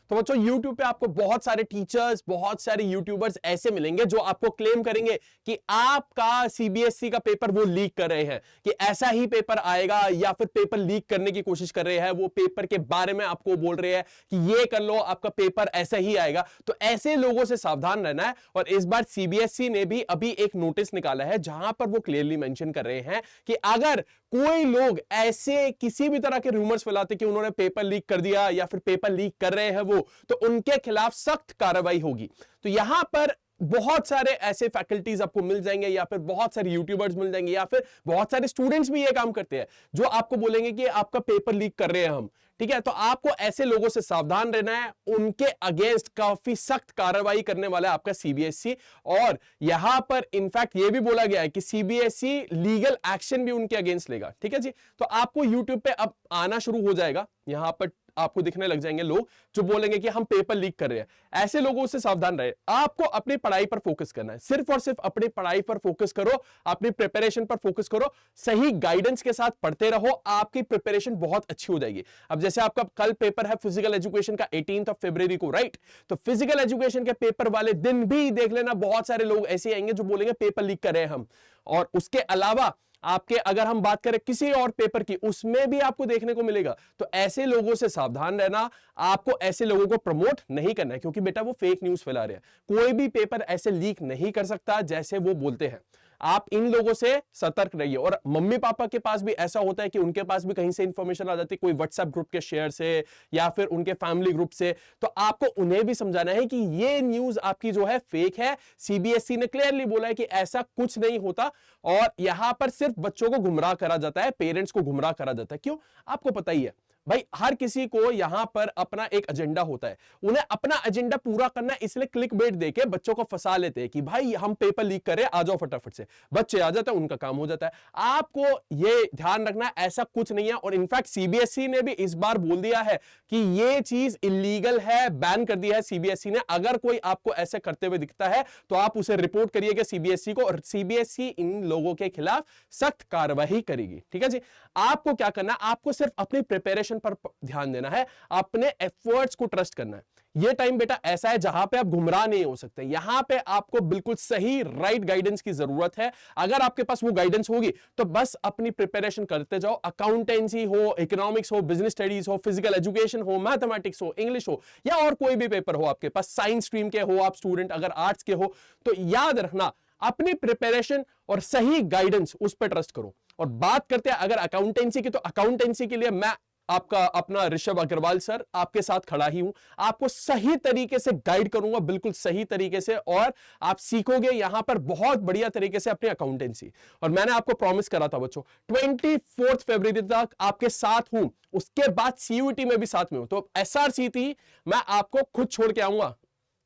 तो बच्चों YouTube पे आपको बहुत सारे टीचर्स, बहुत सारे यूट्यूबर्स ऐसे मिलेंगे जो आपको क्लेम करेंगे कि आपका सीबीएसई का पेपर वो लीक कर रहे हैं, कि ऐसा ही पेपर आएगा या फिर पेपर लीक करने की कोशिश कर रहे हैं, वो पेपर के बारे में आपको बोल रहे हैं कि ये कर लो आपका पेपर ऐसा ही आएगा। तो ऐसे लोगों से सावधान रहना है। और इस बार सीबीएसई ने भी अभी एक नोटिस निकाला है जहां पर वो क्लियरली मेंशन कर रहे हैं कि अगर कोई लोग ऐसे किसी भी तरह के रूमर्स फैलाते कि उन्होंने पेपर लीक कर दिया या फिर पेपर लीक कर रहे हैं वो, तो उनके खिलाफ सख्त कार्रवाई होगी। तो यहां पर बहुत सारे ऐसे फैकल्टीज आपको मिल जाएंगे या फिर बहुत सारे यूट्यूबर्स मिल जाएंगे या फिर बहुत सारे स्टूडेंट्स भी ये काम करते हैं जो आपको बोलेंगे कि आपका पेपर लीक कर रहे हैं हम। ठीक है, तो आपको ऐसे लोगों से सावधान रहना है, उनके अगेंस्ट काफी सख्त कार्रवाई करने वाला है आपका सीबीएसई। और यहां पर इनफैक्ट ये भी बोला गया है कि सीबीएसई लीगल एक्शन भी उनके अगेंस्ट लेगा। ठीक है जी, तो आपको यूट्यूब पे अब आना शुरू हो जाएगा, यहां पर आपको दिखने लग जाएंगे लोग जो बोलेंगे कि हम पेपर लीक कर रहे हैं। ऐसे लोगों से सावधान रहे। आपको अपनी पढ़ाई पर फोकस करना है, सिर्फ और सिर्फ अपनी पढ़ाई पर फोकस करो, अपनी प्रिपरेशन पर फोकस करो, सही गाइडेंस के साथ पढ़ते रहो, आपकी प्रिपरेशन बहुत अच्छी हो जाएगी। अब जैसे आपका कल पेपर है फिजिकल एजुकेशन का 18 फरवरी को, राइट? तो फिजिकल एजुकेशन के पेपर वाले दिन भी देख लेना बहुत सारे लोग ऐसे आएंगे जो बोलेंगे पेपर लीक कर रहे हैं हम। और उसके अलावा आपके अगर हम बात करें किसी और पेपर की, उसमें भी आपको देखने को मिलेगा। तो ऐसे लोगों से सावधान रहना, आपको ऐसे लोगों को प्रमोट नहीं करना है क्योंकि बेटा वो फेक न्यूज़ फैला रहे हैं। कोई भी पेपर ऐसे लीक नहीं कर सकता जैसे वो बोलते हैं। आप इन लोगों से सतर्क रहिए। और मम्मी पापा के पास भी ऐसा होता है कि उनके पास भी कहीं से इंफॉर्मेशन आ जाती है, कोई व्हाट्सएप ग्रुप के शेयर से या फिर उनके फैमिली ग्रुप से, तो आपको उन्हें भी समझाना है कि ये न्यूज़ आपकी जो है फेक है। सीबीएसई ने क्लियरली बोला है कि ऐसा कुछ नहीं होता और यहां पर सिर्फ बच्चों को गुमराह करा जाता है, पेरेंट्स को गुमराह करा जाता है। क्यों? आपको पता ही है भाई, हर किसी को यहां पर अपना एक एजेंडा होता है, उन्हें अपना एजेंडा पूरा करना है, इसलिए क्लिक बेट देके बच्चों को फंसा लेते हैं कि भाई हम पेपर लीक कर रहे हैं, आ जाओ फटाफट से। बच्चे आ जाते हैं, उनका काम हो जाता है। आपको यह ध्यान रखना है ऐसा कुछ नहीं है। और इनफैक्ट सीबीएसई ने भी इस बार बोल दिया है कि यह चीज इलीगल है, बैन कर दिया है सीबीएसई ने। अगर कोई आपको ऐसे करते हुए दिखता है तो आप उसे रिपोर्ट करिएगा सीबीएसई को, और सीबीएसई इन लोगों के खिलाफ सख्त कार्रवाई करेगी। ठीक है जी, आपको क्या करना है, आपको सिर्फ अपनी प्रिपरेशन पर ध्यान देना है, अपने एफर्ट्स को ट्रस्ट करना है। यह टाइम बेटा ऐसा है जहां पे आप गुमराह नहीं हो सकते, यहां पे आपको बिल्कुल सही राइट गाइडेंस की जरूरत है। अगर आपके पास वो गाइडेंस होगी तो बस अपनी प्रिपरेशन करते जाओ। अकाउंटेंसी हो, इकोनॉमिक्स हो, बिजनेस स्टडीज हो, फिजिकल एजुकेशन हो, मैथमेटिक्स हो, इंग्लिश हो या और कोई भी पेपर हो आपके पास, साइंस स्ट्रीम के हो आप स्टूडेंट, अगर आर्ट्स के हो, तो याद रखना अपनी प्रिपरेशन और सही गाइडेंस उस पर ट्रस्ट करो। और बात करते हैं अगर अकाउंटेंसी की, तो अकाउंटेंसी के लिए मैं आपका अपना ऋषभ अग्रवाल सर आपके साथ खड़ा ही हूं। आपको सही तरीके से गाइड करूंगा, बिल्कुल सही तरीके से, और आप सीखोगे यहां पर बहुत बढ़िया तरीके से अपनी अकाउंटेंसी। और मैंने आपको प्रॉमिस करा था बच्चों 24 फरवरी तक आपके साथ हूं, उसके बाद सीयूईटी में भी साथ में हूं। तो एसआरसीटी मैं आपको खुद छोड़ के आऊंगा,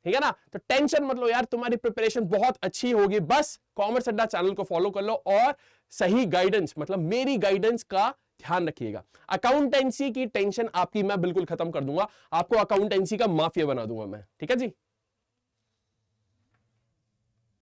ठीक है ना? तो टेंशन मत लो यार, तुम्हारी प्रिपरेशन बहुत अच्छी होगी। बस कॉमर्स अड्डा चैनल को फॉलो कर लो और सही गाइडेंस, मतलब मेरी गाइडेंस का ध्यान रखिएगा। अकाउंटेंसी की टेंशन आपकी मैं बिल्कुल खत्म कर दूंगा, आपको अकाउंटेंसी का माफिया बना दूंगा मैं। ठीक है जी।